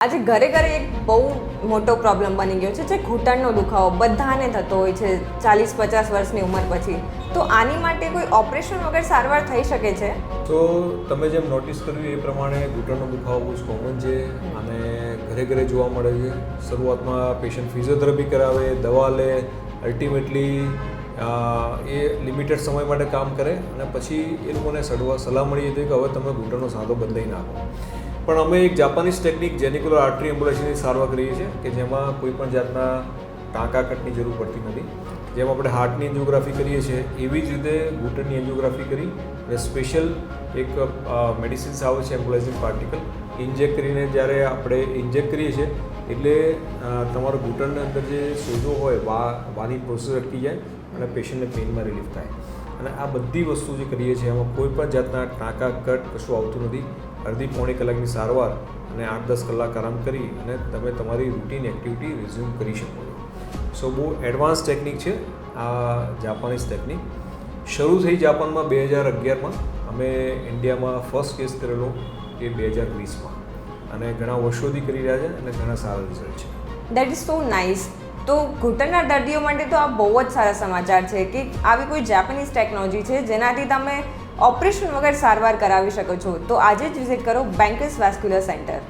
આજે ઘરે ઘરે એક બહુ મોટો પ્રોબ્લેમ બની ગયો છે જે ઘૂંટણનો દુખાવો બધાને થતો હોય છે 40-50 વર્ષની ઉંમર પછી. તો આની માટે કોઈ ઓપરેશન વગર સારવાર થઈ શકે છે? તો તમે જેમ નોટિસ કર્યું એ પ્રમાણે ઘૂંટણનો દુખાવો બહુ જ કોમન છે અને ઘરે ઘરે જોવા મળે છે. શરૂઆતમાં પેશન્ટ ફિઝિયોથેરાપી કરાવે, દવા લે, અલ્ટિમેટલી એ લિમિટેડ સમય માટે કામ કરે અને પછી એ લોકોને સલાહ મળી હતી કે હવે તમે ઘૂંટણનો સાંધો બદલાવી નાખો. પણ અમે એક જાપાનીઝ ટેકનિક જેનિક્યુલર આર્ટરી એમ્બ્યુલેશનની સારવાર કરીએ છીએ કે જેમાં કોઈ પણ જાતના ટાંકા કટની જરૂર પડતી નથી. જેમ આપણે હાર્ટની એન્જિયોગ્રાફી કરીએ છીએ એવી જ રીતે ઘૂંટણની એન્જિયોગ્રાફી કરી અને સ્પેશિયલ એક મેડિસિન્સ આવે છે એમ્બ્યુલાઇઝિંગ પાર્ટિકલ ઇન્જેક્ટ કરીને જ્યારે આપણે ઇન્જેક્ટ કરીએ છીએ એટલે તમારા ઘૂંટણની અંદર જે સોજો હોય વાની પ્રોસેસ અટકી જાય અને પેશન્ટને પેઇનમાં રિલીફ થાય. અને આ બધી વસ્તુ જે કરીએ છીએ એમાં કોઈ પણ જાતના ટાંકા કટ કશું આવતું નથી. અડધી-પોણી કલાકની સારવાર અને 8-10 કલાક આરામ કરી અને તમે તમારી રૂટીન એક્ટિવિટી રિઝ્યુમ કરી શકો છો. સો બહુ એડવાન્સ ટેકનિક છે આ જાપાનીઝ ટેકનિક. શરૂ થઈ જાપાનમાં 2011માં, અમે ઇન્ડિયામાં ફર્સ્ટ કેસ કરેલો એ 2020માં અને ઘણા વર્ષોથી કરી રહ્યા છે અને ઘણા સારા રિઝલ્ટ છે. That is so nice. તો ઘૂંટણના દર્દીઓ માટે તો આ બહુ જ સારા સમાચાર છે કે આવી કોઈ જાપાનીઝ ટેકનોલોજી છે જેનાથી તમે ઓપરેશન વગર સારવાર કરાવી શકો છો. તો આજે જ વિઝિટ કરો બેન્કર્સ વેસ્ક્યુલર સેન્ટર.